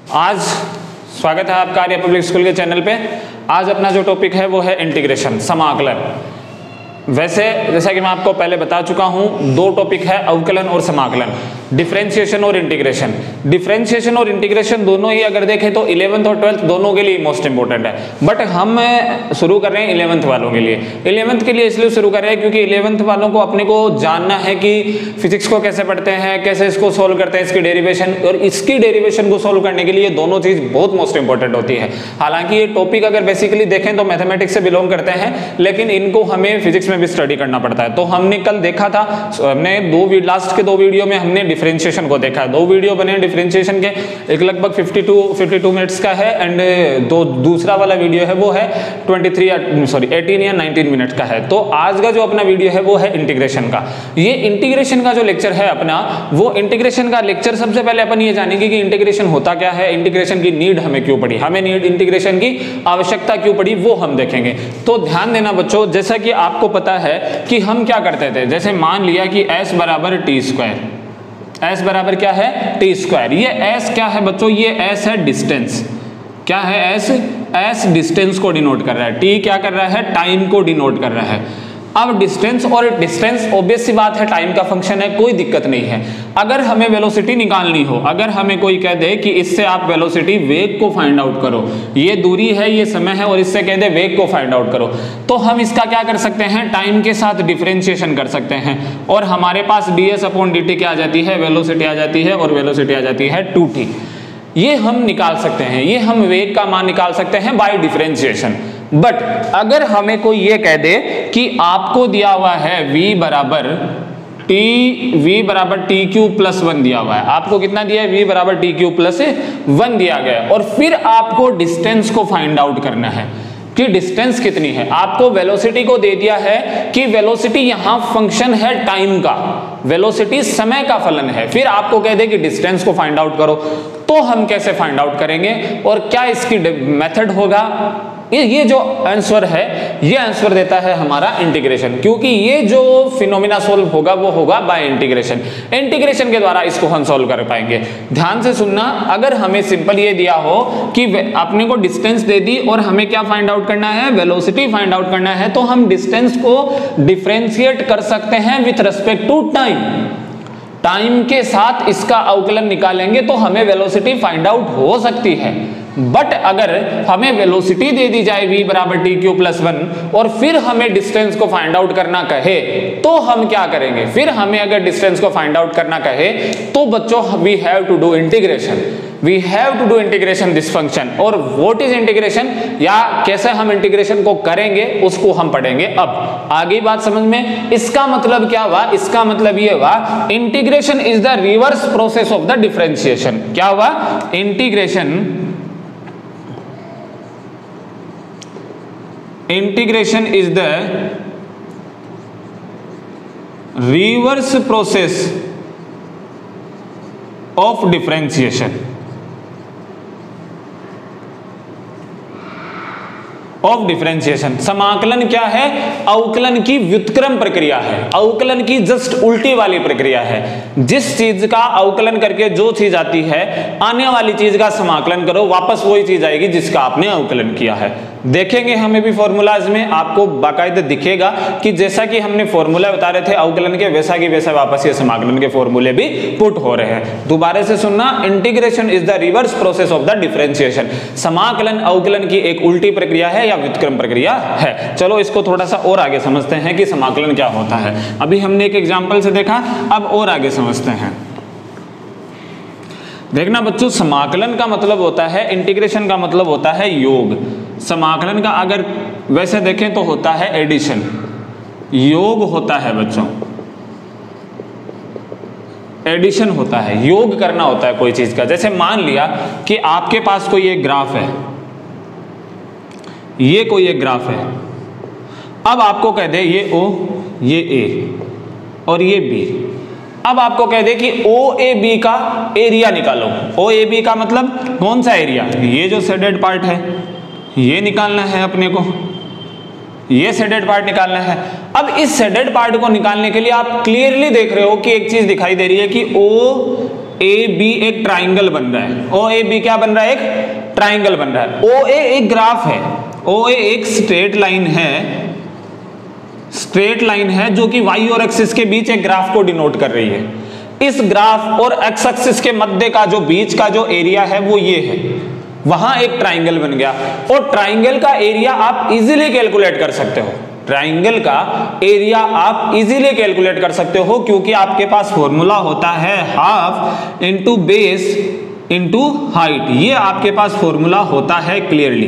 आज स्वागत है आपका आर्य पब्लिक स्कूल के चैनल पे। आज अपना जो टॉपिक है वो है इंटीग्रेशन, समाकलन। वैसे जैसा कि मैं आपको पहले बता चुका हूं, दो टॉपिक है अवकलन और समाकलन, डिफरेंशिएशन और इंटीग्रेशन। डिफरेंशिएशन और इंटीग्रेशन दोनों ही अगर देखें तो 11th और 12th दोनों के लिए मोस्ट इंपोर्टेंट है, बट हम शुरू कर रहे हैं 11th वालों के लिए। 11th के लिए इसलिए शुरू कर रहे हैं क्योंकि 11th वालों को अपने को जानना है कि फिजिक्स को कैसे पढ़ते हैं, कैसे इसको सोल्व करते हैं, इसकी डेरिवेशन, और इसकी डेरिवेशन को सोल्व करने के लिए दोनों चीज बहुत मोस्ट इंपोर्टेंट होती है। हालांकि ये टॉपिक अगर बेसिकली देखें तो मैथमेटिक्स से बिलोंग करते हैं, लेकिन इनको हमें फिजिक्स में भी स्टडी करना पड़ता है। तो हमने कल देखा था, हमने लास्ट के दो वीडियो में हमने डिफरेंशिएशन को देखा है। दो वीडियो बने डिफरेंशिएशन के, एक लगभग 52 मिनट्स का है एंड दूसरा वाला वीडियो है वो है 18 या 19 मिनट का है। तो आज का जो अपना वीडियो है वो है इंटीग्रेशन का। ये इंटीग्रेशन का जो लेक्चर है अपना, वो इंटीग्रेशन का लेक्चर सबसे पहले अपन ये जानेंगे कि इंटीग्रेशन होता क्या है, इंटीग्रेशन की नीड हमें क्यों पड़ी, हमें इंटीग्रेशन की आवश्यकता क्यों पड़ी, वो हम देखेंगे। तो ध्यान देना बच्चों, जैसा कि आपको पता है कि हम क्या करते थे, जैसे मान लिया कि s बराबर टी स्क्वायर, s बराबर क्या है टी स्क्वायर। ये s क्या है बच्चों, ये s है डिस्टेंस। क्या है s डिस्टेंस को डिनोट कर रहा है, t क्या कर रहा है, टाइम को डिनोट कर रहा है। अब डिस्टेंस और डिस्टेंस ऑब्वियस सी बात है टाइम का फंक्शन है, कोई दिक्कत नहीं है। अगर हमें वेलोसिटी निकालनी हो, अगर हमें कोई कह दे कि इससे आप वेलोसिटी वेग को फाइंड आउट करो, ये दूरी है, ये समय है, और इससे कह दे वेग को फाइंड आउट करो, तो हम इसका क्या कर सकते हैं, टाइम के साथ डिफरेंशिएशन कर सकते हैं, और हमारे पास ds/dt क्या आ जाती है, वेलोसिटी आ जाती है, और वेलोसिटी आ जाती है 2t। ये हम निकाल सकते हैं, ये हम वेग का मान निकाल सकते हैं बाय डिफरेंशिएशन। बट अगर हमें कोई ये कह दे कि आपको दिया हुआ है v बराबर टी क्यूब प्लस 1 दिया हुआ है, आपको कितना दिया है, v बराबर टी क्यूब प्लस 1 दिया गया है, और फिर आपको डिस्टेंस को फाइंड आउट करना है कि डिस्टेंस कितनी है। आपको वेलोसिटी को दे दिया है कि वेलोसिटी यहां फंक्शन है टाइम का, वेलोसिटी समय का फलन है, फिर आपको कह दे कि डिस्टेंस को फाइंड आउट करो। तो हम कैसे फाइंड आउट करेंगे और क्या इसकी मेथड होगा, ये जो आंसर है, ये आंसर देता है हमारा इंटीग्रेशन, क्योंकि ये जो फिनोमिना सोल्व होगा वो होगा बाय इंटीग्रेशन। इंटीग्रेशन के द्वारा इसको हम सोल्व कर पाएंगे। ध्यान से सुनना, अगर हमें सिंपल ये दिया हो कि अपने को डिस्टेंस दे दी और हमें क्या फाइंड आउट करना है, वेलोसिटी फाइंड आउट करना है, तो हम डिस्टेंस को डिफरेंशिएट कर सकते हैं with respect to time. Time के साथ इसका अवकलन निकालेंगे तो हमें वेलोसिटी फाइंड आउट हो सकती है। बट अगर हमें वेलोसिटी दे दी जाए v बराबर टी क्यू प्लस 1 और फिर हमें डिस्टेंस को फाइंड आउट करना कहे, तो हम क्या करेंगे, फिर हमें अगर डिस्टेंस को फाइंड आउट करना कहे तो बच्चों we have to do integration, we have to do integration this function. और व्हाट इज इंटीग्रेशन, या कैसे हम इंटीग्रेशन को करेंगे उसको हम पढ़ेंगे। अब आगे बात समझ में, इसका मतलब क्या हुआ, इसका मतलब ये हुआ integration is the reverse process of the differentiation. क्या हुआ, integration is the reverse process of differentiation of differentiation. समाकलन क्या है, अवकलन की व्युत्क्रम प्रक्रिया है, अवकलन की जस्ट उल्टी वाली प्रक्रिया है। जिस चीज का अवकलन करके जो चीज आती है, आने वाली चीज का समाकलन करो, वापस वही चीज आएगी जिसका आपने अवकलन किया है। देखेंगे हमें भी फॉर्मूलाज में आपको बाकायदा दिखेगा कि जैसा कि हमने फॉर्मूला बता रहे थे अवकलन के, वैसा की वैसा वापस ये समाकलन के फॉर्मूले भी पुट हो रहे हैं। दोबारा से सुनना, integration is the reverse process of the differentiation. समाकलन अवकलन की एक उल्टी प्रक्रिया है या व्युत्क्रम प्रक्रिया है। चलो इसको थोड़ा सा और आगे समझते हैं कि समाकलन क्या होता है। अभी हमने एक एग्जांपल से देखा, अब और आगे समझते हैं। देखना बच्चों, समाकलन का मतलब होता है, इंटीग्रेशन का मतलब होता है योग। समाकलन का अगर वैसे देखें तो होता है एडिशन, योग होता है बच्चों, एडिशन होता है, योग करना होता है कोई चीज का। जैसे मान लिया कि आपके पास कोई एक ग्राफ है, ये कोई एक ग्राफ है, अब आपको कह दे ये O, ये A और ये B। अब आपको कह दे कि OAB का एरिया निकालो। OAB का मतलब कौन सा एरिया, ये जो शेडेड पार्ट है ये निकालना है अपने को, ये शेडेड पार्ट निकालना है। अब इस शेडेड पार्ट को निकालने के लिए आप क्लियरली देख रहे हो कि एक चीज दिखाई दे रही है कि ए बी एक ट्राइंगल बन रहा है, ओ ए बी क्या बन रहा है, एक ट्राइंगल बन रहा है। ओ ए एक ग्राफ है, ओ ए एक स्ट्रेट लाइन है, स्ट्रेट लाइन है जो कि वाई और एक्सिस के बीच एक ग्राफ को डिनोट कर रही है। इस ग्राफ और एक्स एक्सिस के मध्य का जो बीच का जो एरिया है वो ये है, वहां एक ट्राइंगल बन गया। और ट्राइंगल का एरिया आप इजीली कैलकुलेट कर सकते हो, ट्राइंगल का एरिया आप इजीली कैलकुलेट कर सकते हो, क्योंकि आपके पास फॉर्मूला होता है half into base into height. ये आपके पास फॉर्मूला होता है क्लियरली,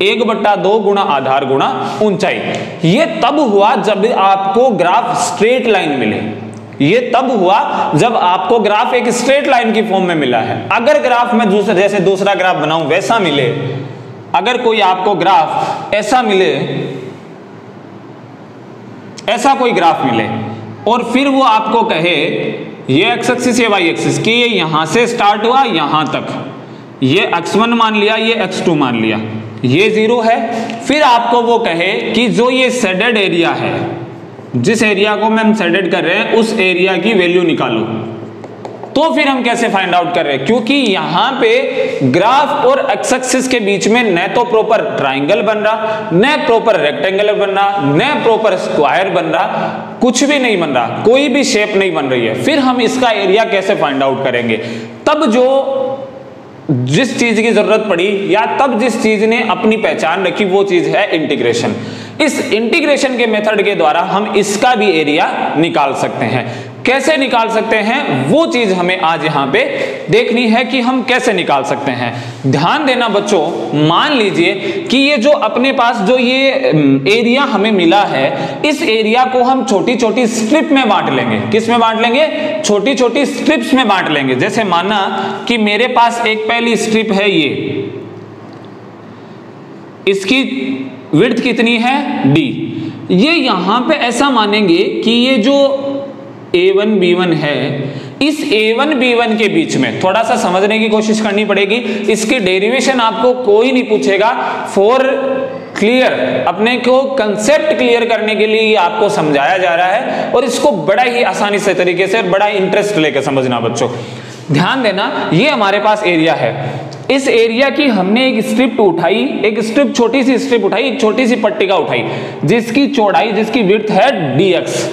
1/2 गुणा आधार गुणा ऊंचाई। ये तब हुआ जब आपको ग्राफ स्ट्रेट लाइन मिले, ये तब हुआ जब आपको ग्राफ एक स्ट्रेट लाइन की फॉर्म में मिला है। अगर ग्राफ में जैसे दूसरा ग्राफ बनाऊं वैसा मिले, अगर कोई आपको ग्राफ ऐसा मिले, ऐसा कोई ग्राफ मिले और फिर वो आपको कहे ये एक्स एक्सिस ये वाई एक्सिस कि ये यहां से स्टार्ट हुआ यहां तक, ये x1 मान लिया, ये x2 मान लिया, ये 0 है, फिर आपको वो कहे कि जो ये शेडेड एरिया है, जिस एरिया को हम शेडेड कर रहे हैं उस एरिया की वैल्यू निकालो, तो फिर हम कैसे फाइंड आउट कर रहे हैं, क्योंकि यहां पे ग्राफ और एक्स एक्सिस के बीच में न तो प्रॉपर ट्राइंगल बन रहा, न प्रॉपर रेक्टेंगल बन रहा, न प्रॉपर स्क्वायर बन रहा, कुछ भी नहीं बन रहा, कोई भी शेप नहीं बन रही है। फिर हम इसका एरिया कैसे फाइंड आउट करेंगे? तब जो जिस चीज की जरूरत पड़ी या तब जिस चीज ने अपनी पहचान रखी वो चीज है इंटीग्रेशन। इस इंटीग्रेशन के मेथड के द्वारा हम इसका भी एरिया निकाल सकते हैं। कैसे निकाल सकते हैं वो चीज हमें आज यहां पे देखनी है कि हम कैसे निकाल सकते हैं। ध्यान देना बच्चों, मान लीजिए कि ये जो अपने पास जो ये एरिया हमें मिला है, इस एरिया को हम छोटी छोटी स्ट्रिप में बांट लेंगे। किस में बांट लेंगे? छोटी छोटी स्ट्रिप्स में बांट लेंगे। जैसे माना कि मेरे पास एक पहली स्ट्रिप है, ये इसकी विड्थ कितनी है d। ये यहां पे ऐसा मानेंगे कि ये जो A1 B1 है, इस A1 B1 के बीच में थोड़ा सा समझने की कोशिश करनी पड़ेगी। इसकी डेरिवेशन आपको कोई नहीं पूछेगा, फॉर क्लियर अपने को कंसेप्ट क्लियर करने के लिए आपको समझाया जा रहा है और इसको बड़ा ही आसानी से तरीके से बड़ा इंटरेस्ट लेकर समझना बच्चों। ध्यान देना, ये हमारे पास एरिया है, इस एरिया की हमने एक स्ट्रिप उठाई, एक स्ट्रिप छोटी सी स्ट्रिप उठाई, एक छोटी सी पट्टिका उठाई जिसकी चौड़ाई जिसकी विड्थ है dx।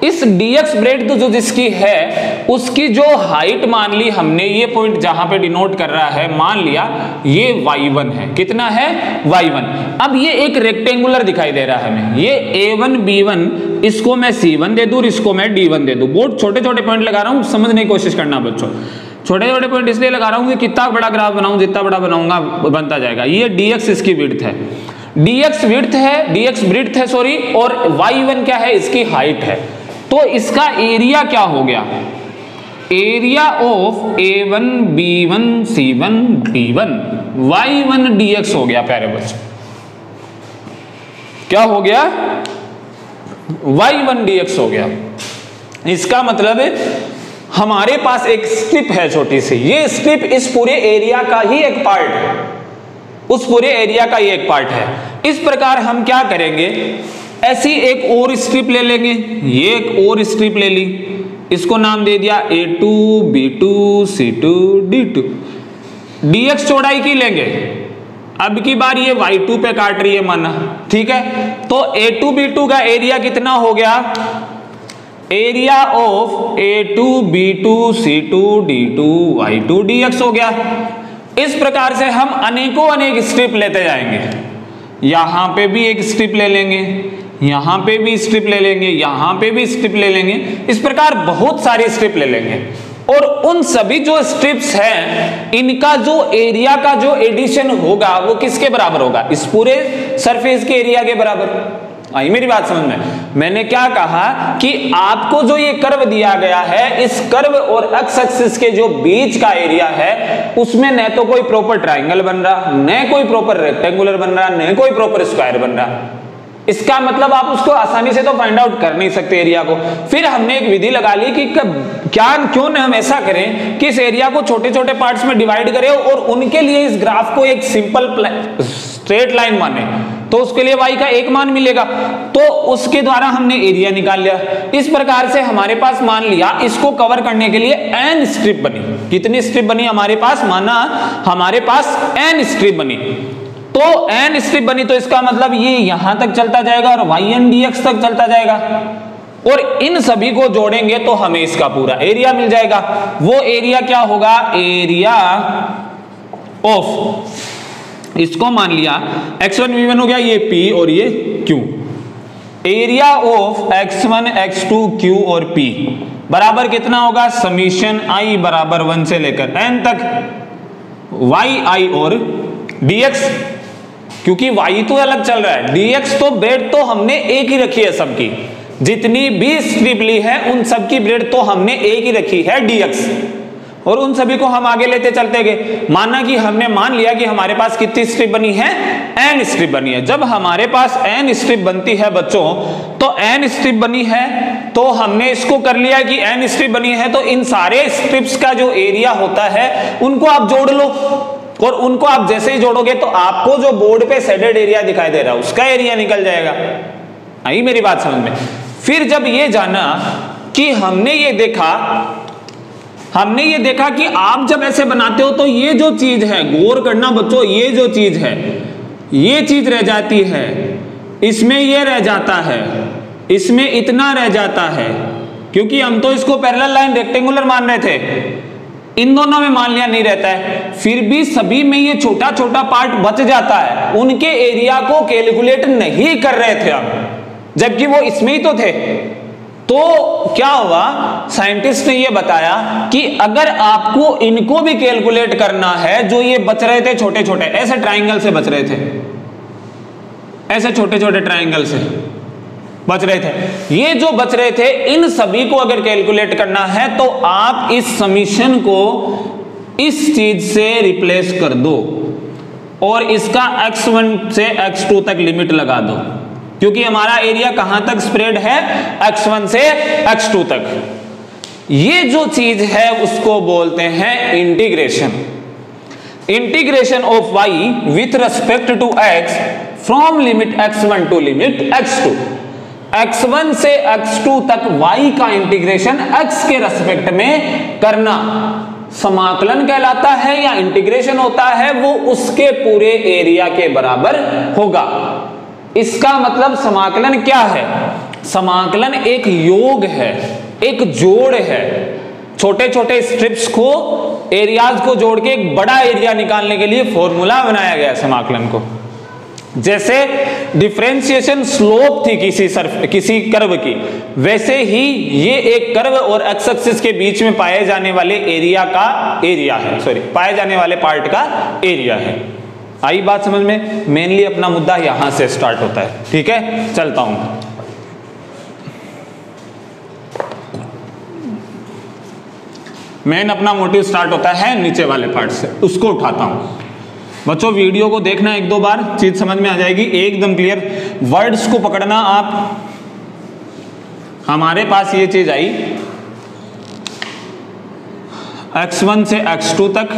इस dx ब्रेड जो जिसकी है उसकी जो हाइट मान ली हमने, ये पॉइंट जहां पे डिनोट कर रहा है मान लिया ये y1 है। कितना है? y1। अब ये एक रेक्टेंगुलर दिखाई दे रहा है हमें, ये A1 B1, इसको मैं C1 दे दूं, इसको मैं D1 दे दूं। बहुत छोटे छोटे पॉइंट लगा रहा हूं, समझने की कोशिश करना बच्चों। छोटे छोटे पॉइंट इसलिए लगा रहा हूं कि कितना बड़ा ग्राफ बनाऊं, जितना बड़ा बनाऊंगा बनता जाएगा। ये dx इसकी विड्थ है, dx विड्थ है, dx ब्रेड्थ है सॉरी, और y1 क्या है? इसकी हाइट है। तो इसका एरिया क्या हो गया? Area of A1 B1 C1 D1 y1 dx हो गया प्यारे बच्चों। क्या हो गया? y1 dx हो गया। इसका मतलब है हमारे पास एक स्ट्रिप है छोटी सी, ये स्ट्रिप इस पूरे एरिया का ही एक पार्ट है, उस पूरे एरिया का ही एक पार्ट है। इस प्रकार हम क्या करेंगे, ऐसी एक और स्ट्रिप ले लेंगे, ये एक और स्ट्रिप ले ली, इसको नाम दे दिया A2 B2 C2 D2, dx चौड़ाई की लेंगे। अब की बार ये y2 पे काट रही है माना, ठीक है। तो A2 B2 का एरिया कितना हो गया? Area of A2 B2 C2 D2 y2 dx हो गया। इस प्रकार से हम अनेकों अनेक स्ट्रिप लेते जाएंगे। यहां पे भी एक स्ट्रिप ले लेंगे, यहां पे भी स्ट्रिप ले लेंगे, यहां पे भी स्ट्रिप ले लेंगे, इस प्रकार बहुत सारी स्ट्रिप ले लेंगे। और उन सभी जो स्ट्रिप्स हैं इनका जो एरिया का जो एडिशन होगा वो किसके बराबर होगा? इस पूरे सरफेस के एरिया के बराबर। आई मेरी बात समझ में? मैंने क्या कहा कि आपको जो ये कर्व दिया गया है, इस कर्व और एक्स एक्सिस के जो बीच का एरिया है उसमें न तो कोई प्रॉपर ट्राइंगल बन रहा, न कोई प्रॉपर रेक्टेंगुलर बन रहा, न कोई प्रॉपर स्क्वायर बन रहा। इसका मतलब आप उसको आसानी से तो फाइंड आउट कर नहीं सकते एरिया को। फिर हमने एक विधि लगा ली कि क्यों न हम ऐसा करें कि इस एरिया को छोटे छोटे पार्ट्स में डिवाइड करें और उनके लिए इस ग्राफ को एक सिंपल स्ट्रेट लाइन माने। तो उसके लिए y का 1 मान मिलेगा, तो उसके द्वारा हमने एरिया निकाल लिया। इस प्रकार से हमारे पास मान लिया इसको कवर करने के लिए n स्ट्रिप बनी। कितनी स्ट्रिप बनी हमारे पास? माना हमारे पास n स्ट्रिप बनी, तो n स्ट्रिप बनी तो इसका मतलब ये यहां तक चलता जाएगा और yn dx तक चलता जाएगा, और इन सभी को जोड़ेंगे तो हमें इसका पूरा एरिया मिल जाएगा। वो एरिया क्या होगा? एरिया ऑफ, इसको मान लिया x1 v1 हो गया, ये p और ये q। Area of x1 x2 q और p बराबर कितना होगा? समीशन i बराबर 1 से लेकर n तक yi और dx, क्योंकि y तो अलग चल रहा है, dx तो ब्रेड तो हमने एक ही रखी है सबकी, जितनी भी स्ट्रिप ली है उन सबकी ब्रेड तो हमने एक ही रखी है dx, और उन सभी को हम आगे लेते चलते गए। माना कि हमने मान लिया कि हमारे पास कितनी स्ट्रिप बनी है? n स्ट्रिप बनी है। जब हमारे पास n स्ट्रिप बनती है बच्चों, तो n स्ट्रिप बनी है तो हमने इसको कर लिया कि n स्ट्रिप बनी है तो इन सारे स्ट्रिप्स का जो एरिया होता है उनको आप जोड़ लो, और उनको आप जैसे ही जोड़ोगे तो आपको जो बोर्ड पे शेडेड एरिया दिखाई दे रहा है उसका एरिया निकल जाएगा। आई मेरी बात समझ में? फिर जब ये जाना कि हमने ये देखा कि आप जब ऐसे बनाते हो तो ये जो चीज है, गौर करना बच्चों, ये जो चीज है ये चीज रह जाती है, इसमें ये रह जाता है, इसमें इतना रह जाता है, क्योंकि हम तो इसको पैरेलल लाइन रेक्टेंगुलर मान रहे थे, इन दोनों में मान लिया नहीं रहता है, फिर भी सभी में ये छोटा छोटा पार्ट बच जाता है। उनके एरिया को कैलकुलेट नहीं कर रहे थे हम, जबकि वो इसमें ही तो थे। तो क्या हुआ? साइंटिस्ट ने ये बताया कि अगर आपको इनको भी कैलकुलेट करना है, जो ये बच रहे थे छोटे छोटे ऐसे ट्राइंगल से बच रहे थे, ऐसे छोटे छोटे ट्राइंगल से बच रहे थे, ये जो बच रहे थे इन सभी को अगर कैलकुलेट करना है तो आप इस समीशन को इस चीज से रिप्लेस कर दो और इसका x1 से x2 तक लिमिट लगा दो, क्योंकि हमारा एरिया कहां तक स्प्रेड है? x1 से x2 तक। ये जो चीज है उसको बोलते हैं integration. Integration of y with respect to x from limit x1 to limit x2। x1 से x2 तक y का इंटीग्रेशन x के रेस्पेक्ट में करना समाकलन कहलाता है, या इंटीग्रेशन होता है वो उसके पूरे एरिया के बराबर होगा। इसका मतलब समाकलन क्या है? समाकलन एक योग है, एक जोड़ है। छोटे छोटे स्ट्रिप्स को, एरियाज को जोड़ के एक बड़ा एरिया निकालने के लिए फॉर्मूला बनाया गया समाकलन को। जैसे डिफरेंशिएशन स्लोप थी किसी कर्व की, वैसे ही ये एक कर्व और एक्स एक्सिस के बीच में पाए जाने वाले एरिया का एरिया है, पाए जाने वाले पार्ट का एरिया है। आई बात समझ में? मेनली अपना मुद्दा यहां से स्टार्ट होता है। ठीक है, चलता हूं। मेन अपना मोटिव स्टार्ट होता है नीचे वाले पार्ट से, उसको उठाता हूं। बच्चों वीडियो को देखना एक दो बार, चीज समझ में आ जाएगी, एकदम क्लियर। वर्ड्स को पकड़ना आप। हमारे पास ये चीज आई x1 से x2 तक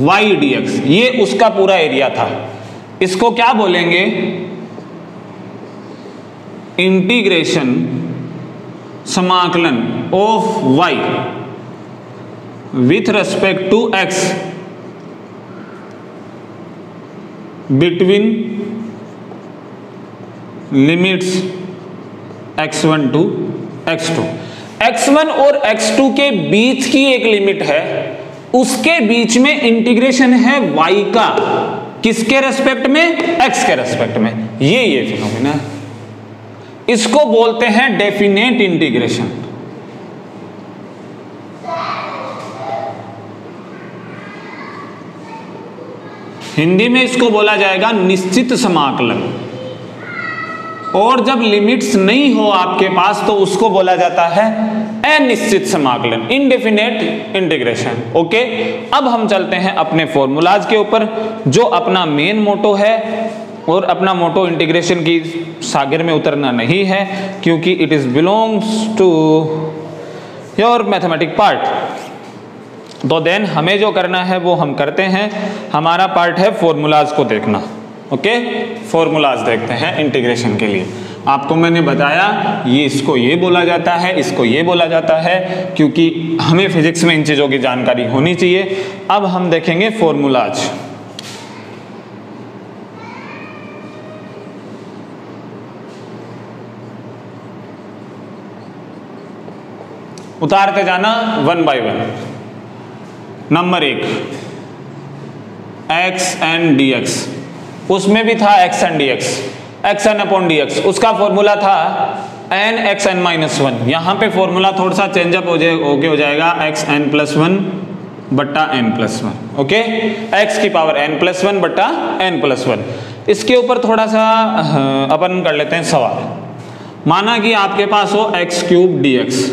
y dx, ये उसका पूरा एरिया था। इसको क्या बोलेंगे? इंटीग्रेशन समाकलन of y with respect to x between limits x1 to x2। x1 और x2 के बीच की एक लिमिट है, उसके बीच में इंटीग्रेशन है y का, किसके रेस्पेक्ट में? x के रेस्पेक्ट में। ये फिनोमेना है, इसको बोलते हैं डेफिनेट इंटीग्रेशन। हिंदी में इसको बोला जाएगा निश्चित समाकलन। और जब लिमिट्स नहीं हो आपके पास तो उसको बोला जाता है अनिश्चित समाकलन, इनडेफिनेट इंटीग्रेशन। ओके, अब हम चलते हैं अपने फॉर्मूलाज के ऊपर, जो अपना मेन मोटो है। और अपना मोटो इंटीग्रेशन की सागर में उतरना नहीं है, क्योंकि it is belongs to your mathematic part. तो देन हमें जो करना है वो हम करते हैं। हमारा पार्ट है फॉर्मूलाज को देखना। ओके, फॉर्मूलाज देखते हैं इंटीग्रेशन के लिए। आपको मैंने बताया ये इसको ये बोला जाता है, इसको ये बोला जाता है, क्योंकि हमें फिजिक्स में इन चीजों की जानकारी होनी चाहिए। अब हम देखेंगे फॉर्मूलाज। उतारते जाना one by one. Number 1 x and d x, उसमें भी था x and d x, x n upon d x, उसका फॉर्मूला था n x n minus one. यहां पे फॉर्मूला थोड़ा सा चेंजअप हो जाएगा, एक्स एन प्लस वन बट्टा n plus one. Okay, x की पावर एन प्लस वन बट्टा एन प्लस वन। इसके ऊपर थोड़ा सा अपन कर लेते हैं सवाल। माना कि आपके पास हो x cube D x,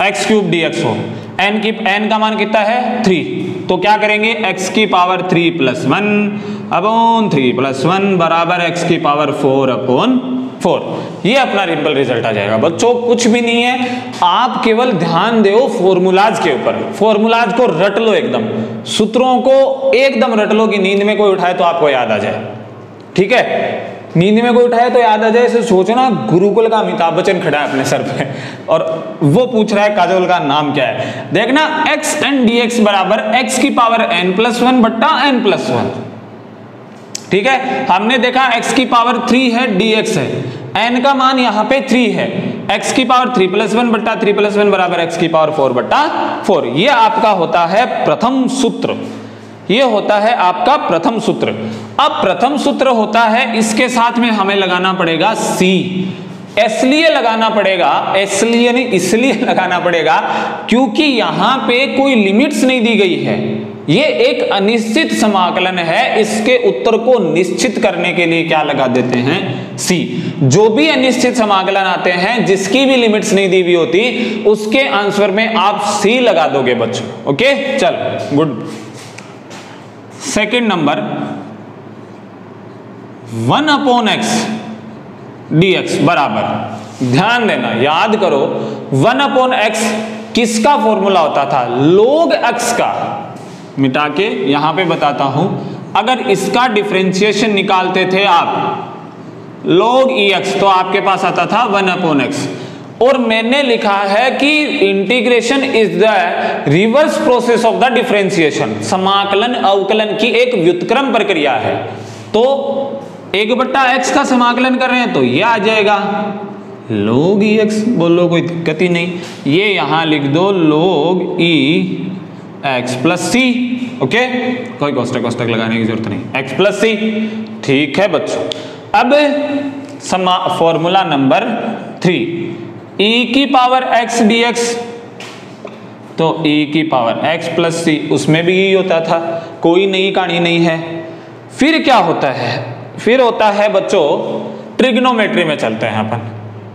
x cube D x हो, एन का मान कितना है 3, तो क्या करेंगे एक्स की पावर 3 प्लस 1 अपॉन 3 प्लस 1 बराबर एक्स की पावर 4 अपॉन 4। ये अपना सिंपल रिजल्ट आ जाएगा बच्चों, कुछ भी नहीं है। आप केवल ध्यान दो फॉर्मूलाज के ऊपर, फॉर्मूलाज को रट लो, एकदम सूत्रों को एकदम रट लो कि नींद में कोई उठाए तो आपको याद आ जाए। ठीक है, नींद में कोई उठाए तो याद आ जाए। सोचो ना गुरुकुल का अमिताभ बच्चन खड़ा है अपने सर पे और वो पूछ रहा है काजोल का नाम क्या है। देखना एक्स एंड डी एक्स बराबर एक्स की पावर एन प्लस वन बट्टा एन प्लस वन। ठीक है, हमने देखा एक्स की पावर 3 है, डी एक्स है, एन का मान यहाँ पे 3 है, एक्स की पावर 3 प्लस 1 बट्टा 3 प्लस 1 बराबर एक्स की पावर 4 बट्टा 4। ये आपका होता है प्रथम सूत्र, ये होता है आपका प्रथम सूत्र। अब प्रथम सूत्र होता है, इसके साथ में हमें लगाना पड़ेगा सी। इसलिए लगाना पड़ेगा, इसलिए नहीं इसलिए लगाना पड़ेगा क्योंकि यहां पे कोई लिमिट्स नहीं दी गई है। ये एक अनिश्चित समाकलन है, इसके उत्तर को निश्चित करने के लिए क्या लगा देते हैं सी। जो भी अनिश्चित समाकलन आते हैं जिसकी भी लिमिट्स नहीं दी हुई होती, उसके आंसर में आप सी लगा दोगे बच्चों। ओके, चल good. Second number 1 upon x d x बराबर, ध्यान देना, याद करो 1 अपॉन एक्स किसका फॉर्मूला होता था, लोग एक्स का। मिटा के यहां पे बताता हूं, अगर इसका डिफरेंशिएशन निकालते थे आप log ex तो आपके पास आता था 1 अपॉन एक्स। और मैंने लिखा है कि integration is the reverse process of the differentiation, समाकलन अवकलन की एक व्युत्क्रम प्रक्रिया है। तो 1/x का समाकलन कर रहे हैं तो ये आ जाएगा log ex, बोलो कोई दिक्कत ही नहीं। ये यहां लिख दो log ex plus c. Okay, कोई कोष्टक लगाने की जरूरत नहीं, x प्लस सी। ठीक है बच्चों, अब फॉर्मूला नंबर 3, e की पावर x dx, तो e की पावर x प्लस सी, उसमें भी यही होता था, कोई नई कहानी नहीं है। फिर क्या होता है, फिर होता है बच्चों ट्रिग्नोमेट्री में चलते हैं अपन,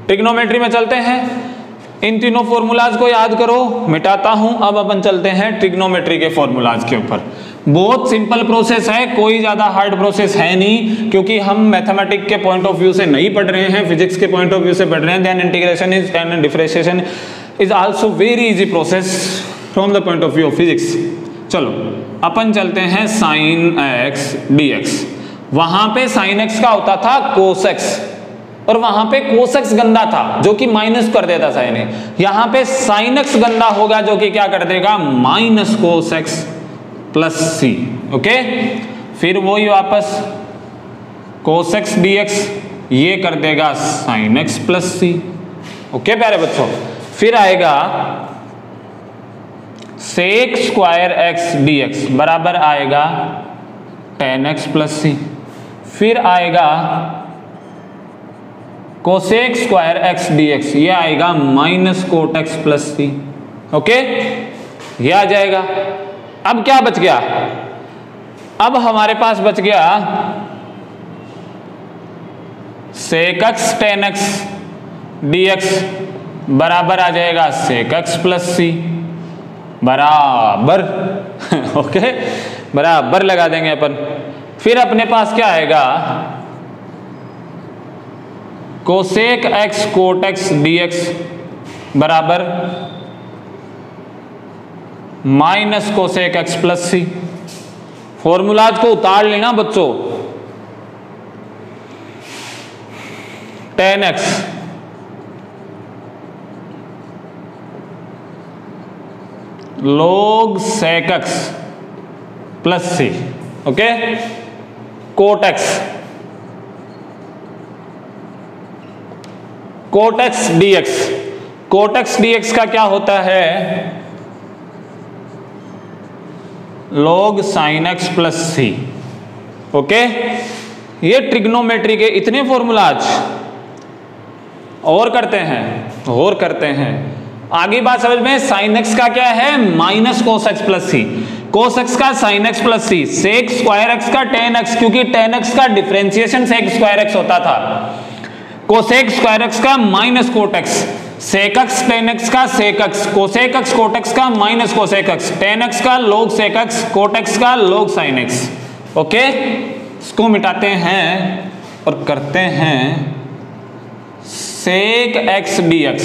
ट्रिग्नोमेट्री में चलते हैं। इन तीनों फॉर्मूलाज को याद करो, मिटाता हूं। अब अपन चलते हैं ट्रिग्नोमेट्री के फॉर्मूलाज के ऊपर। बहुत सिंपल प्रोसेस है, कोई ज्यादा हार्ड प्रोसेस है नहीं, क्योंकि हम मैथमेटिक्स के पॉइंट ऑफ व्यू से नहीं पढ़ रहे हैं, फिजिक्स के पॉइंट ऑफ व्यू से पढ़ रहे हैं। Then integration is and differentiation is also very easy process from the point of view of physics. चलो अपन चलते हैं साइन एक्स डी एक्स। वहां पे साइन एक्स का होता था कोस एक्स, और वहां पे कोस एक्स गंदा था जो कि माइनस कर देता साइन ए। यहां पे साइन एक्स गंदा होगा जो कि क्या कर देगा, minus cos x plus c. Okay, फिर वही वापस कोस एक्स डी एक्स, ये कर देगा sine x plus c. Okay प्यारे बच्चों, फिर आएगा sec square x d x बराबर आएगा टेन एक्स प्लस सी। फिर आएगा cosec square x d x, ये आएगा minus cot x plus c. Okay, ये आ जाएगा। अब क्या बच गया, अब हमारे पास बच गया sec x tan x d x बराबर आ जाएगा सेक एक्स प्लस सी बराबर ओके, बराबर लगा देंगे अपन। फिर अपने पास क्या आएगा, cosec x cot x d x बराबर minus cosec x plus c. Formulas को उतार लेना बच्चों, 10x log sec x plus c, ओके। कोट एक्स dx का क्या होता है? log sin x plus c, ओके। ये ट्रिग्नोमेट्री के इतने फॉर्मूलाज और करते हैं। आगे बात समझ में, साइन एक्स का क्या है? Minus cos x plus c, cos x का sine x plus c, sec square x का टेन एक्स, क्योंकि टेन एक्स का डिफरेंशिएशन सेक स्क्वायर एक्स होता था, कोसेक स्क्वायर एक्स का minus cot x, sec x tan x का sec x, cosec x cot x का minus cosec x, tan x का log सेक x, cot x का लोग sine x, okay. इसको मिटाते हैं और करते हैं सेक एक्स dx।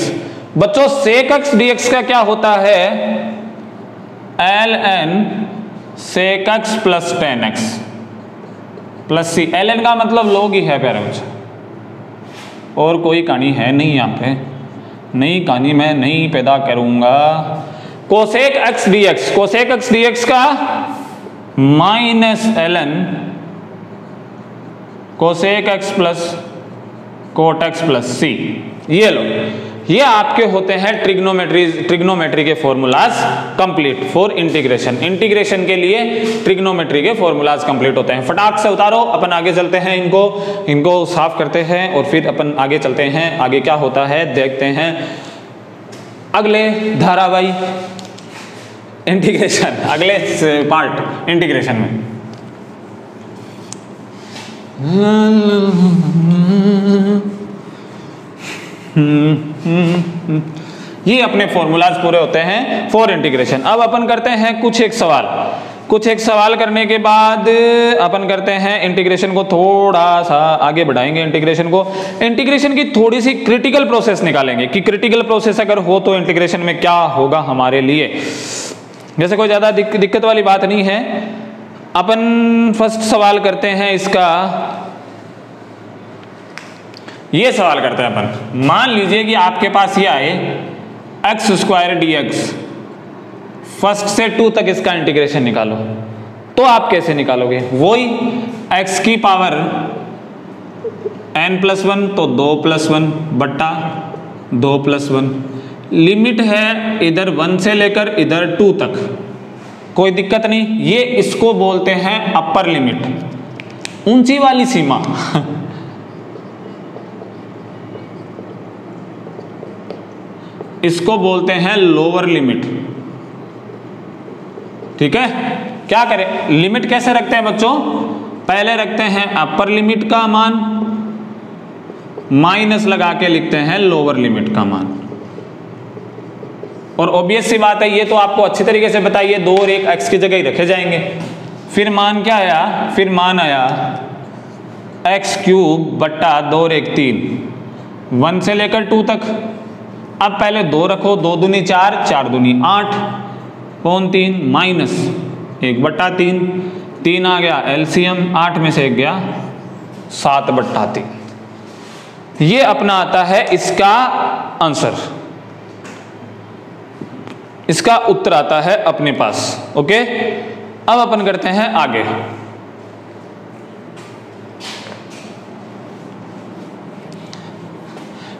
बच्चों सेक एक्स dx का क्या होता है? ln sec x plus tan x plus c. ln का मतलब लोग ही है प्यारे बच्चे, और कोई कहानी है नहीं यहाँ पे, नई कहानी मैं नहीं पैदा करूंगा। कोसेक एक्स dx का minus ln cosec x plus cot x plus c. ये लो, ये आपके होते हैं ट्रिग्नोमेट्री के फॉर्मूलाज कंप्लीट फॉर इंटीग्रेशन के लिए ट्रिग्नोमेट्री के फॉर्मूलाज कंप्लीट होते हैं। फटाक से उतारो, अपन आगे चलते हैं, इनको साफ करते हैं और फिर अपन आगे चलते हैं। आगे क्या होता है देखते हैं अगले धारावाहिक इंटीग्रेशन, अगले पार्ट इंटीग्रेशन में। ये अपने फॉर्मूलाज पूरे होते हैं फॉर इंटीग्रेशन। अब अपन करते हैं कुछ एक सवाल करने के बाद अपन करते हैं इंटीग्रेशन को थोड़ा सा आगे बढ़ाएंगे। इंटीग्रेशन की थोड़ी सी क्रिटिकल प्रोसेस निकालेंगे कि क्रिटिकल प्रोसेस अगर हो तो इंटीग्रेशन में क्या होगा हमारे लिए। जैसे कोई ज्यादा दिक्कत वाली बात नहीं है। अपन फर्स्ट सवाल करते हैं इसका, ये सवाल करते हैं अपन। मान लीजिए कि आपके पास ये आए एक्स स्क्वायर dx, फर्स्ट से 2 तक इसका इंटीग्रेशन निकालो, तो आप कैसे निकालोगे? वही x की पावर n+1 तो 2+1 बट्टा 2+1, लिमिट है इधर 1 से लेकर इधर 2 तक, कोई दिक्कत नहीं। ये इसको बोलते हैं अपर लिमिट, ऊंची वाली सीमा। इसको बोलते हैं लोअर लिमिट, ठीक है। क्या करें, लिमिट कैसे रखते हैं बच्चों? पहले रखते हैं अपर लिमिट का मान, माइनस लगा के लिखते हैं लोअर लिमिट का मान। और ऑब्वियस सी बात है, ये तो आपको अच्छी तरीके से बताइए, 2 और 1 एक्स की जगह ही रखे जाएंगे। फिर मान क्या आया? फिर मान आया x³ बट्टा 2 और 1 3, 1 से लेकर 2 तक। अब पहले 2 रखो, 2 दूनी 4, 4 दूनी 8, पौन 3 माइनस 1 बट्टा 3, 3 आ गया एलसीएम, 8 में से 1 गया 7 बट्टा 3। ये अपना आता है इसका आंसर, इसका उत्तर आता है अपने पास, ओके। अब अपन करते हैं आगे।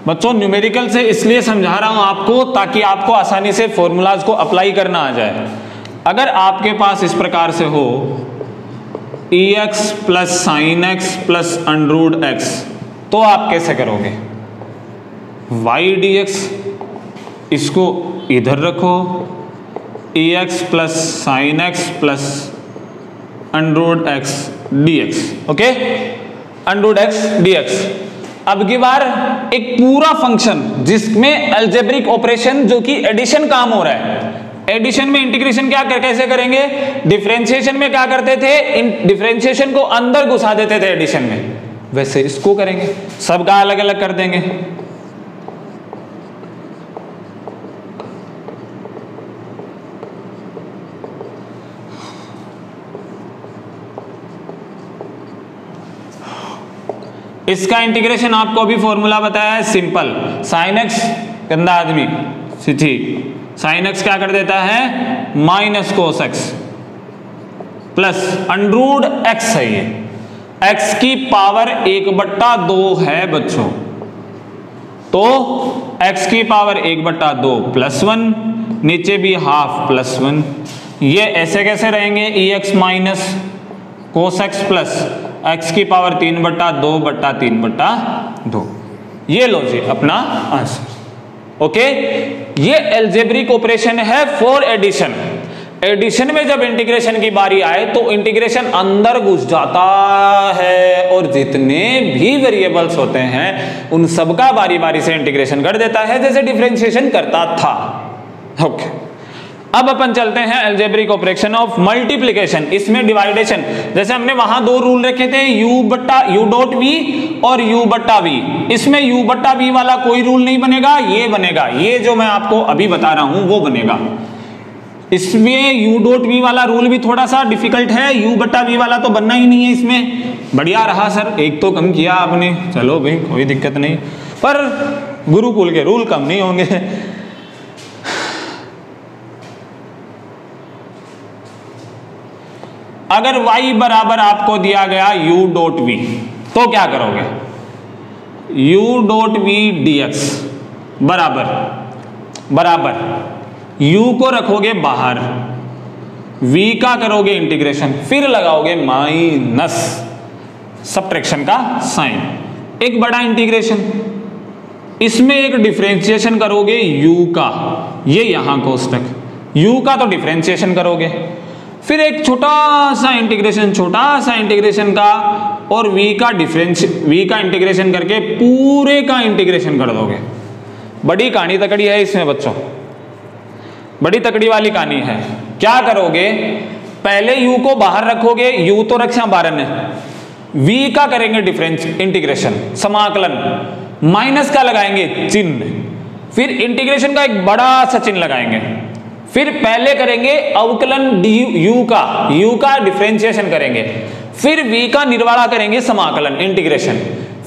बच्चों न्यूमेरिकल से इसलिए समझा रहा हूं आपको ताकि आपको आसानी से फॉर्मूलाज को अप्लाई करना आ जाए। अगर आपके पास इस प्रकार से हो ex plus sign x plus under root x, तो आप कैसे करोगे? y dx, इसको इधर रखो, ex plus sign x plus under root x dx, okay, under root x dx। अब की बार एक पूरा फंक्शन जिसमें अलजेब्रिक ऑपरेशन जो कि एडिशन काम हो रहा है, एडिशन में इंटीग्रेशन कैसे करेंगे? डिफरेंशिएशन में क्या करते थे? डिफरेंशिएशन को अंदर घुसा देते थे एडिशन में, वैसे इसको करेंगे, सबका अलग अलग कर देंगे। इसका इंटीग्रेशन आपको अभी फॉर्मूला बताया है सिंपल, साइन एक्स गंदा आदमी ठीक, साइन एक्स क्या कर देता है minus cos x plus under root x है, ये एक्स की पावर 1/2 है बच्चों, तो x की पावर 1/2 +1, नीचे भी हाफ +1, ये ऐसे कैसे रहेंगे ex minus cos x plus x की पावर 3/2/3/2, ये लो जी अपना आंसर। ओके, ये अलजेब्रिक ऑपरेशन है फॉर एडिशन। एडिशन में जब इंटीग्रेशन की बारी आए तो इंटीग्रेशन अंदर घुस जाता है और जितने भी वेरिएबल्स होते हैं उन सबका बारी बारी से इंटीग्रेशन कर देता है जैसे डिफरेंशिएशन करता था। ओके, अब अपन चलते हैं अलजेब्रिक ऑपरेशन ऑफ मल्टीप्लिकेशन, इसमें डिवाइडेशन। जैसे हमने वहां दो रूल रखे थे u डॉट v और u/v, इसमें u/v वाला कोई रूल नहीं बनेगा, ये बनेगा, ये जो मैं आपको अभी बता रहा हूं वो बनेगा। इसमें u डॉट v वाला रूल भी थोड़ा सा डिफिकल्ट है, u/v वाला तो बनना ही नहीं है इसमें। बढ़िया रहा सर, एक तो कम किया आपने, चलो भाई कोई दिक्कत नहीं, पर गुरुकुल के रूल कम नहीं होंगे। अगर y बराबर आपको दिया गया u डॉट v तो क्या करोगे, u डॉट v dx बराबर u को रखोगे बाहर, v का करोगे इंटीग्रेशन, फिर लगाओगे माइनस सब्ट्रैक्शन का साइन, एक बड़ा इंटीग्रेशन, इसमें एक डिफरेंशिएशन करोगे u का, ये यहां कोष्टक u का तो डिफरेंशिएशन करोगे, फिर एक छोटा सा इंटीग्रेशन का और v का इंटीग्रेशन करके पूरे का इंटीग्रेशन कर दोगे। बड़ी कहानी तकड़ी है इसमें बच्चों, बड़ी तकड़ी वाली कहानी है। क्या करोगे, पहले u को बाहर रखोगे, u तो रक्षा बारन है, v का करेंगे डिफरेंस इंटीग्रेशन समाकलन, माइनस का लगाएंगे चिन्ह, फिर इंटीग्रेशन का एक बड़ा सा चिन्ह लगाएंगे, फिर पहले करेंगे अवकलन u का डिफरेंशिएशन करेंगे, फिर v का निर्वाला करेंगे समाकलन इंटीग्रेशन,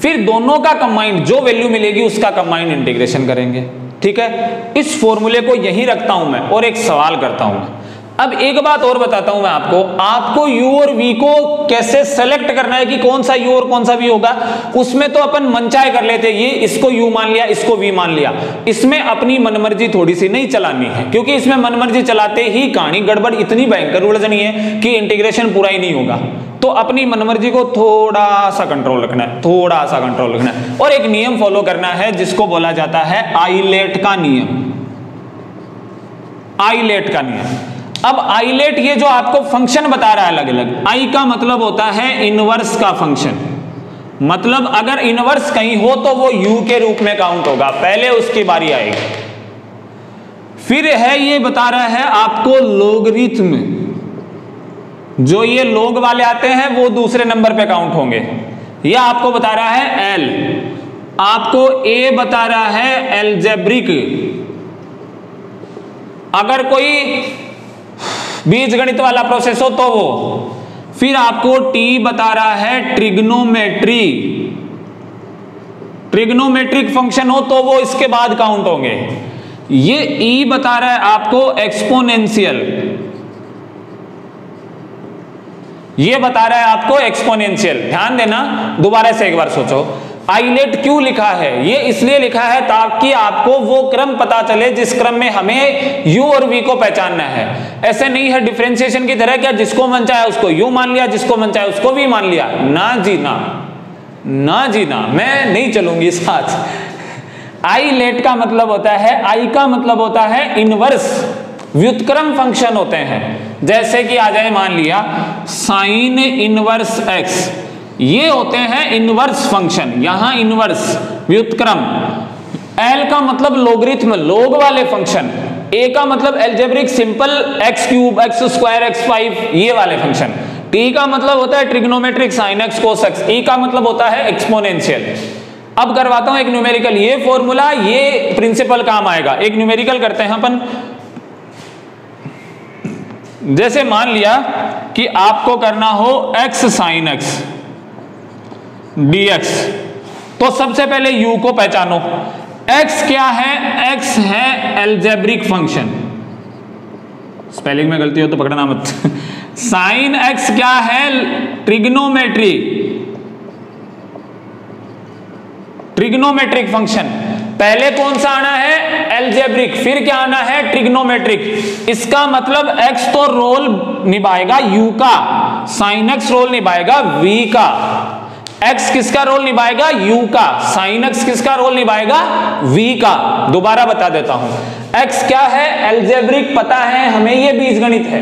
फिर दोनों का कंबाइंड जो वैल्यू मिलेगी उसका कंबाइंड इंटीग्रेशन करेंगे। ठीक है, इस फॉर्मूले को यही रखता हूं मैं और एक सवाल करता हूं। अब एक बात और बताता हूं मैं आपको u और v को कैसे सेलेक्ट करना है कि कौन सा u और कौन सा v होगा, उसमें तो अपन मनचाहे कर लेते, ये इसको u मान लिया, इसको v मान लिया। इसमें अपनी मनमर्जी थोड़ी सी नहीं चलानी है, क्योंकि इसमें मनमर्जी चलाते ही कहानी गड़बड़ इतनी भयंकर उलझनी है कि इंटीग्रेशन पूरा ही नहीं होगा। तो अपनी मनमर्जी को थोड़ा सा कंट्रोल रखना है, और एक नियम फॉलो करना है जिसको बोला जाता है आइलेट का नियम। अब आइलेट ये जो आपको फंक्शन बता रहा है अलग अलग, आई का मतलब होता है इनवर्स का फंक्शन, मतलब अगर इनवर्स कहीं हो तो वो u के रूप में काउंट होगा, पहले उसकी बारी आएगी। फिर है ये बता रहा है आपको लोगरिथम, जो ये लोग वाले आते हैं वो दूसरे नंबर पे काउंट होंगे। यह आपको बता रहा है एल, आपको ए बता रहा है एल्जेब्रिक, अगर कोई बीजगणित वाला प्रोसेस हो तो वो, फिर आपको टी बता रहा है ट्रिग्नोमेट्रिक फंक्शन हो तो वो इसके बाद काउंट होंगे। ये ई बता रहा है आपको एक्सपोनेंशियल, ये बता रहा है आपको एक्सपोनेंशियल। ध्यान देना, दोबारा से एक बार सोचो, आइलेट क्यों लिखा है, ये इसलिए लिखा है ताकि आपको वो क्रम पता चले जिस क्रम में हमें u और v को पहचानना है। ऐसे नहीं है डिफरेंशिएशन की तरह क्या जिसको मन चाहे उसको u मान लिया, जिसको मन चाहे उसको v मान लिया, ना जी ना, मैं नहीं चलूंगी इस साथ। आइलेट का मतलब होता है, आई का मतलब होता है इनवर्स, व्युत्क्रम फंक्शन होते हैं। जैसे कि आ जाए मान लिया साइन इनवर्स x, ये होते हैं इनवर्स फंक्शन, यहां इनवर्स व्युत्क्रम। L का मतलब लोगरिथम, लोग वाले फंक्शन। A का मतलब algebraic simple x³ x² x5 ये वाले फंक्शन। T का मतलब होता है trigonometric sine x cos x। E का मतलब होता है एक्सपोनेंशियल। अब करवाता हूं एक न्यूमेरिकल, ये फॉर्मूला ये प्रिंसिपल काम आएगा। एक न्यूमेरिकल करते हैं अपन। जैसे मान लिया कि आपको करना हो x sin x dx, तो सबसे पहले u को पहचानो। x क्या है? x है अलजेब्रिक फंक्शन, स्पेलिंग में गलती हो तो पकड़ना मत। साइन x क्या है? Trigonometric function. पहले कौन सा आना है? अलजेब्रिक, फिर क्या आना है? ट्रिग्नोमेट्रिक। इसका मतलब x तो रोल निभाएगा u का, साइन x रोल निभाएगा v का। x किसका रोल निभाएगा? u का। साइन x किसका रोल निभाएगा? v का। दोबारा बता देता हूं, x क्या है? अलजेब्रिक, पता है हमें, ये बीजगणित है,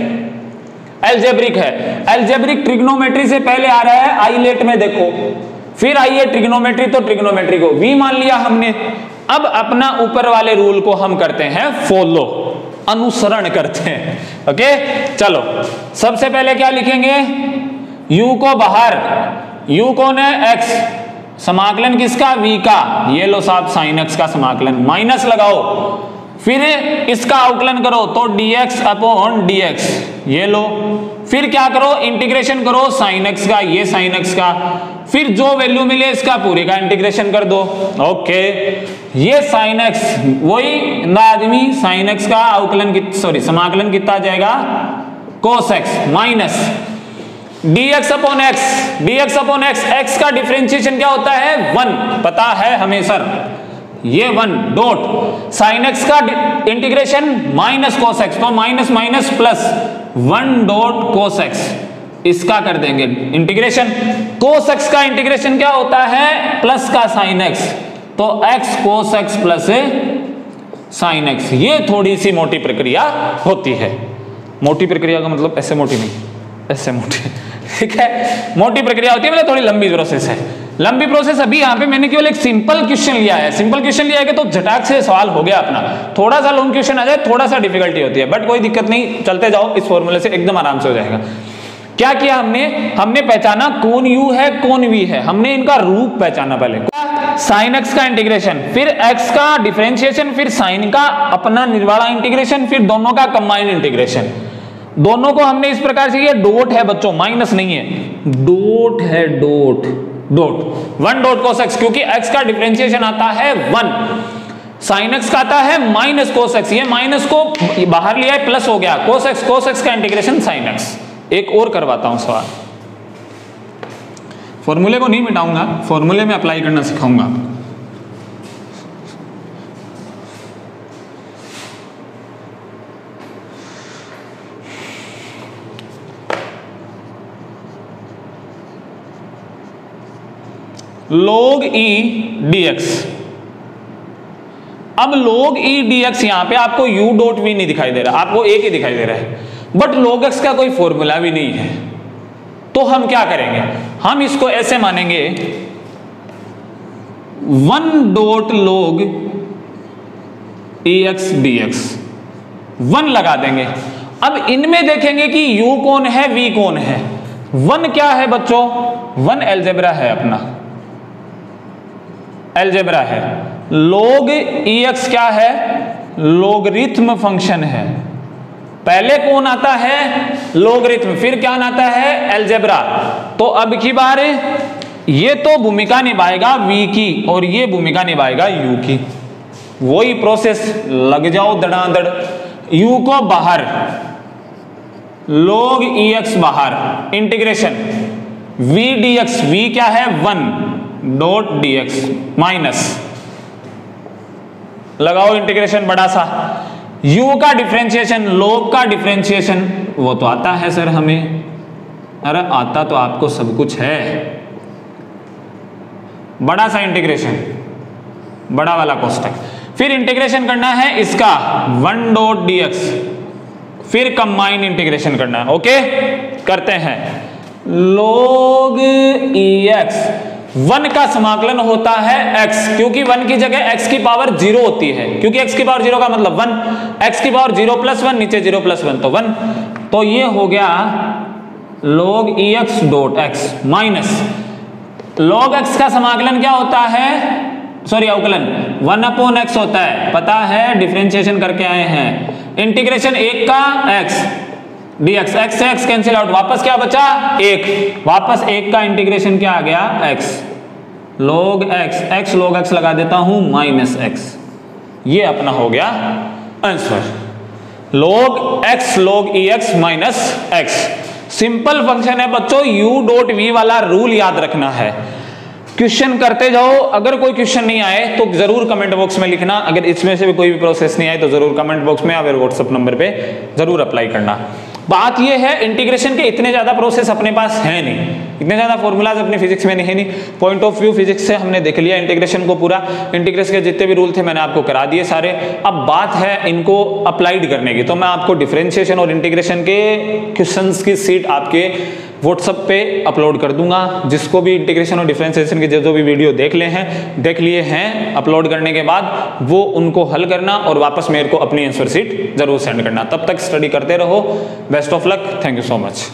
अलजेब्रिक है। अलजेब्रिक ट्रिग्नोमेट्री से पहले आ रहा है, आइलेट में देखो, फिर आई है ट्रिग्नोमेट्री, तो ट्रिग्नोमेट्री को v मान लिया हमने। अब अपना ऊपर वाले रूल को हम करते हैं फॉलो, अनुसरण करते हैं। ओके, चलो सबसे पहले क्या लिखेंगे? u को बाहर, u कौन है? x, समाकलन किसका? v का। ये लो साहब साइन x का समाकलन, माइनस लगाओ, फिर इसका अवकलन करो तो dx अपॉन dx, ये लो, फिर क्या करो? इंटीग्रेशन करो साइन x का, ये साइन x का, फिर जो वैल्यू मिले इसका पूरे का इंटीग्रेशन कर दो। ओके, ये साइन x, वही ना आदमी, साइन x का अवकलन समाकलन कितना आ जाएगा? cos x minus dx upon x, x का डिफरेंशिएशन क्या होता है? 1, पता है हमें सर, ये 1 डॉट साइन x का इंटीग्रेशन माइनस cos x, तो minus minus plus 1 dot cos x, इसका कर देंगे इंटीग्रेशन। cos x का इंटीग्रेशन क्या होता है? प्लस का साइन x, तो x cos x plus sign x। ये थोड़ी सी मोटी प्रक्रिया होती है। मोटी प्रक्रिया का मतलब ऐसे मोटी नहीं, ऐसे मोटी, ठीक है, मोटी प्रक्रिया होती है, मतलब थोड़ी लंबी प्रोसेस है। लंबी प्रोसेस। अभी यहाँ पे मैंने केवल एक सिंपल क्वेश्चन लिया है, सिंपल क्वेश्चन लिया है तो झटाक से सवाल हो गया अपना। थोड़ा सा लॉन्ग क्वेश्चन आ जाए थोड़ा सा डिफिकल्टी होती है, बट कोई दिक्कत नहीं, चलते जाओ, इस फॉर्मूले से एकदम आराम से हो जाएगा। क्या किया हमने पहचाना कौन u है कौन v है, हमने इनका रूप पहचाना पहले, साइन x का इंटीग्रेशन, फिर x का डिफरेंशिएशन, फिर साइन का अपना निर्वाला इंटीग्रेशन, फिर दोनों का कंबाइंड इंटीग्रेशन। दोनों को हमने इस प्रकार से, ये डॉट है बच्चों, माइनस नहीं है, डॉट है, डॉट 1 डॉट cos x, क्योंकि x का डिफरेंशिएशन आता है 1, साइन x का आता है माइनस cos x, ये माइनस को बाहर लिया है, प्लस हो गया cos x का इंटीग्रेशन साइन x। एक और करवाता हूं सवाल, फॉर्मूले को नहीं मिटाऊंगा, फॉर्मूले में अप्लाई करना सिखाऊंगा। log e dx, अब log e dx यहां पे आपको u डॉट v नहीं दिखाई दे रहा, आपको एक ही दिखाई दे रहा है, बट log x का कोई फॉर्मूला भी नहीं है। तो हम क्या करेंगे, हम इसको ऐसे मानेंगे 1 डॉट log ex dx, 1 लगा देंगे। अब इनमें देखेंगे कि u कौन है v कौन है। 1 क्या है बच्चों? 1 अलजेब्रा है, अपना अलजेब्रा है। log ex क्या है? लोगरिथम फंक्शन है। पहले कौन आता है? लोगरिथम, फिर क्या आता है? अलजेब्रा। तो अब की बार ये तो भूमिका निभाएगा v की और ये भूमिका निभाएगा u की, वही प्रोसेस, लग जाओ दड़ादड़। u को बाहर, log ex बाहर, इंटीग्रेशन v dx, v क्या है? 1 डॉट dx माइनस, लगाओ इंटीग्रेशन बड़ा सा, u का डिफरेंशिएशन, log का डिफरेंशिएशन, वो तो आता है सर हमें, अरे आता तो आपको सब कुछ है, बड़ा सा इंटीग्रेशन, बड़ा वाला कोष्टक, फिर इंटीग्रेशन करना है इसका 1 डॉट dx, फिर कंबाइन इंटीग्रेशन करना है। ओके, करते हैं। log ex, 1 का समाकलन होता है x, क्योंकि 1 की जगह x की पावर 0 होती है, क्योंकि x की पावर 0 का मतलब 1, x की पावर 0 प्लस 1, नीचे 0 प्लस 1 तो 1, तो ये हो गया log ex dot x minus log x का समाकलन क्या होता है, सॉरी अवकलन 1 अपॉन x होता है, पता है, डिफरेंशिएशन करके आए हैं, इंटीग्रेशन 1 का x dx, x से x कैंसिल आउट, वापस क्या बचा? 1, वापस 1 का इंटीग्रेशन क्या आ गया? x, log x log x लगा देता हूं माइनस x, ये अपना हो गया answer. log x log ex minus x simple function है बच्चों, u डॉट v वाला रूल याद रखना है। क्वेश्चन करते जाओ, अगर कोई क्वेश्चन नहीं आए तो जरूर कमेंट बॉक्स में लिखना, अगर इसमें से भी कोई भी प्रोसेस नहीं आए तो जरूर कमेंट बॉक्स में या फिर व्हाट्सएप नंबर पे जरूर अप्लाई करना। बात ये है इंटीग्रेशन के इतने ज्यादा प्रोसेस अपने पास है नहीं, इतने ज्यादा फॉर्मूलाज अपने फिजिक्स में नहीं है नहीं। पॉइंट ऑफ व्यू फिजिक्स से हमने देख लिया इंटीग्रेशन को पूरा, इंटीग्रेशन के जितने भी रूल थे मैंने आपको करा दिए सारे। अब बात है इनको अप्लाइड करने की, तो मैं आपको डिफरेंशिएशन और इंटीग्रेशन के क्वेश्चंस की सीट आपके व्हाट्सएप पे अपलोड कर दूंगा। जिसको भी इंटीग्रेशन और डिफरेंशिएशन के जो भी वीडियो देख लिए हैं अपलोड करने के बाद वो उनको हल करना और वापस मेरे को अपनी आंसर शीट जरूर सेंड करना। तब तक स्टडी करते रहो। Best of luck, thank you so much.